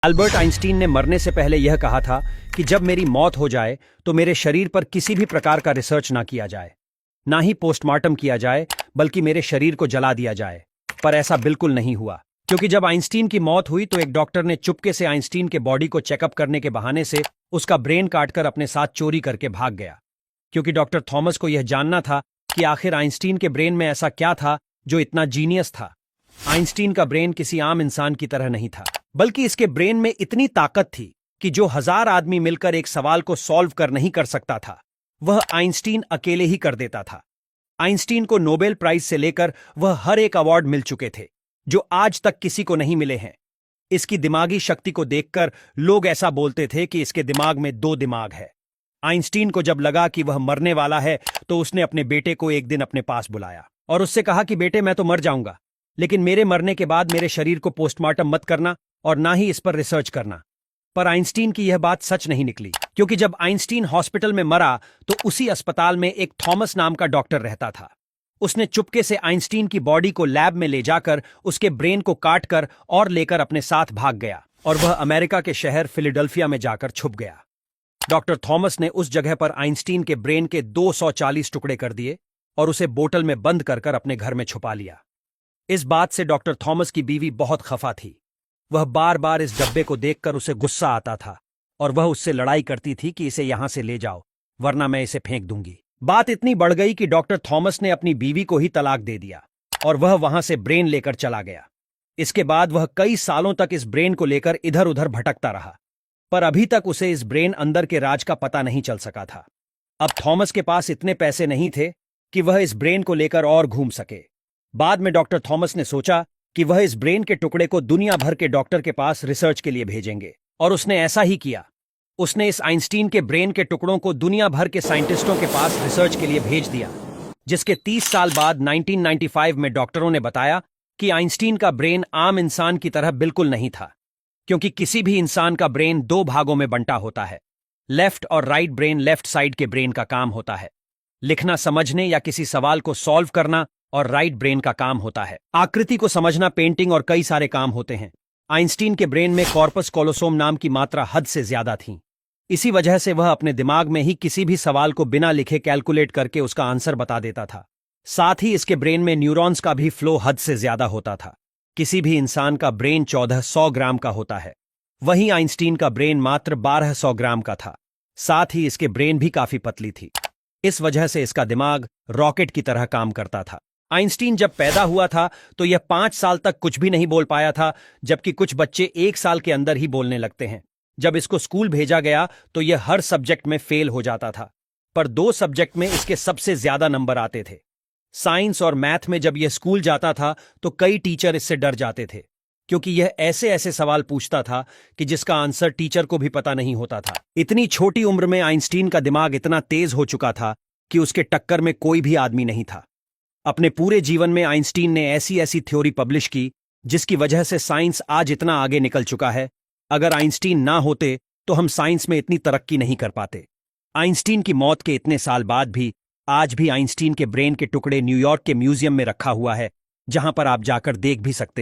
Albert Einstein ने मरने से पहले यह कहा था कि जब मेरी मौत हो जाए तो मेरे शरीर पर किसी भी प्रकार का रिसर्च ना किया जाए, ना ही पोस्टमार्टम किया जाए, बल्कि मेरे शरीर को जला दिया जाए। पर ऐसा बिल्कुल नहीं हुआ, क्योंकि जब आइंस्टीन की मौत हुई तो एक डॉक्टर ने चुपके से आइंस्टीन के बॉडी को चेकअप करने के बहाने से उसका ब्रेन काटकर अपने साथ चोरी करके भाग गया, क्योंकि डॉक्टर थॉमस को यह जानना था कि आखिर आइंस्टीन के ब्रेन में ऐसा क्या था जो इतना जीनियस था। आइंस्टीन का ब्रेन किसी आम इंसान की तरह नहीं था, बल्कि इसके ब्रेन में इतनी ताकत थी कि जो 1000 आदमी मिलकर एक सवाल को सॉल्व कर नहीं कर सकता था, वह आइंस्टीन अकेले ही कर देता था। आइंस्टीन को नोबेल प्राइज से लेकर वह हर एक अवार्ड मिल चुके थे, जो आज तक किसी को नहीं मिले हैं। इसकी दिमागी शक्ति को देखकर लोग ऐसा बोलते थे कि इसके दिमाग में 2 दिमाग है। आइंस्टीन को जब लगा कि वह मरने वाला है तो उसने अपने बेटे को एक दिन अपने पास बुलाया और उससे कहा कि बेटे, मैं तो मर जाऊंगा, लेकिन मेरे मरने के बाद मेरे शरीर को पोस्टमार्टम मत करना और ना ही इस पर रिसर्च करना। पर आइंस्टीन की यह बात सच नहीं निकली, क्योंकि जब आइंस्टीन हॉस्पिटल में मरा तो उसी अस्पताल में एक थॉमस नाम का डॉक्टर रहता था। उसने चुपके से आइंस्टीन की बॉडी को लैब में ले जाकर उसके ब्रेन को काटकर और लेकर अपने साथ भाग गया और वह अमेरिका के शहर फिलाडेल्फिया में जाकर छुप गया। डॉक्टर थॉमस ने उस जगह पर आइंस्टीन के ब्रेन के 240 टुकड़े कर दिए और उसे बोतल में बंद कर कर अपने घर में छुपा लिया। इस बात से डॉक्टर थॉमस की बीवी बहुत खफा थी। वह बार बार इस डब्बे को देखकर उसे गुस्सा आता था और वह उससे लड़ाई करती थी कि इसे यहां से ले जाओ, वरना मैं इसे फेंक दूंगी। बात इतनी बढ़ गई कि डॉक्टर थॉमस ने अपनी बीवी को ही तलाक दे दिया और वह वहां से ब्रेन लेकर चला गया। इसके बाद वह कई सालों तक इस ब्रेन को लेकर इधर उधर भटकता रहा, पर अभी तक उसे इस ब्रेन अंदर के राज का पता नहीं चल सका था। अब थॉमस के पास इतने पैसे नहीं थे कि वह इस ब्रेन को लेकर और घूम सके। बाद में डॉक्टर थॉमस ने सोचा कि वह इस ब्रेन के टुकड़े को दुनिया भर के डॉक्टर के पास रिसर्च के लिए भेजेंगे, और उसने ऐसा ही किया। उसने इस आइंस्टीन के ब्रेन के टुकड़ों को दुनिया भर के साइंटिस्टों के पास रिसर्च के लिए भेज दिया, जिसके 30 साल बाद 1995 में डॉक्टरों ने बताया कि आइंस्टीन का ब्रेन आम इंसान की तरह बिल्कुल नहीं था, क्योंकि किसी भी इंसान का ब्रेन 2 भागों में बंटा होता है। लेफ्ट और राइट ब्रेन लेफ्ट साइड के ब्रेन का काम होता है लिखना, समझने या किसी सवाल को सॉल्व करना, और राइट ब्रेन का काम होता है आकृति को समझना, पेंटिंग और कई सारे काम होते हैं। आइंस्टीन के ब्रेन में कॉर्पस कोलोसोम नाम की मात्रा हद से ज्यादा थी। इसी वजह से वह अपने दिमाग में ही किसी भी सवाल को बिना लिखे कैलकुलेट करके उसका आंसर बता देता था। साथ ही इसके ब्रेन में न्यूरॉन्स का भी फ्लो हद से ज्यादा होता था। किसी भी इंसान का ब्रेन 1400 ग्राम का होता है, वहीं आइंस्टीन का ब्रेन मात्र 1200 ग्राम का था। साथ ही इसके ब्रेन भी काफी पतली थी। इस वजह से इसका दिमाग रॉकेट की तरह काम करता था। आइंस्टीन जब पैदा हुआ था तो यह 5 साल तक कुछ भी नहीं बोल पाया था, जबकि कुछ बच्चे 1 साल के अंदर ही बोलने लगते हैं। जब इसको स्कूल भेजा गया तो यह हर सब्जेक्ट में फेल हो जाता था, पर 2 सब्जेक्ट में इसके सबसे ज्यादा नंबर आते थे। साइंस और मैथ में जब यह स्कूल जाता था तो कई टीचर इससे डर जाते थे, क्योंकि यह ऐसे ऐसे सवाल पूछता था कि जिसका आंसर टीचर को भी पता नहीं होता था। इतनी छोटी उम्र में आइंस्टीन का दिमाग इतना तेज हो चुका था कि उसके टक्कर में कोई भी आदमी नहीं था। अपने पूरे जीवन में आइंस्टीन ने ऐसी ऐसी थ्योरी पब्लिश की जिसकी वजह से साइंस आज इतना आगे निकल चुका है। अगर आइंस्टीन ना होते तो हम साइंस में इतनी तरक्की नहीं कर पाते। आइंस्टीन की मौत के इतने साल बाद भी आज भी आइंस्टीन के ब्रेन के टुकड़े न्यूयॉर्क के म्यूजियम में रखा हुआ है, जहां पर आप जाकर देख भी सकते हैं।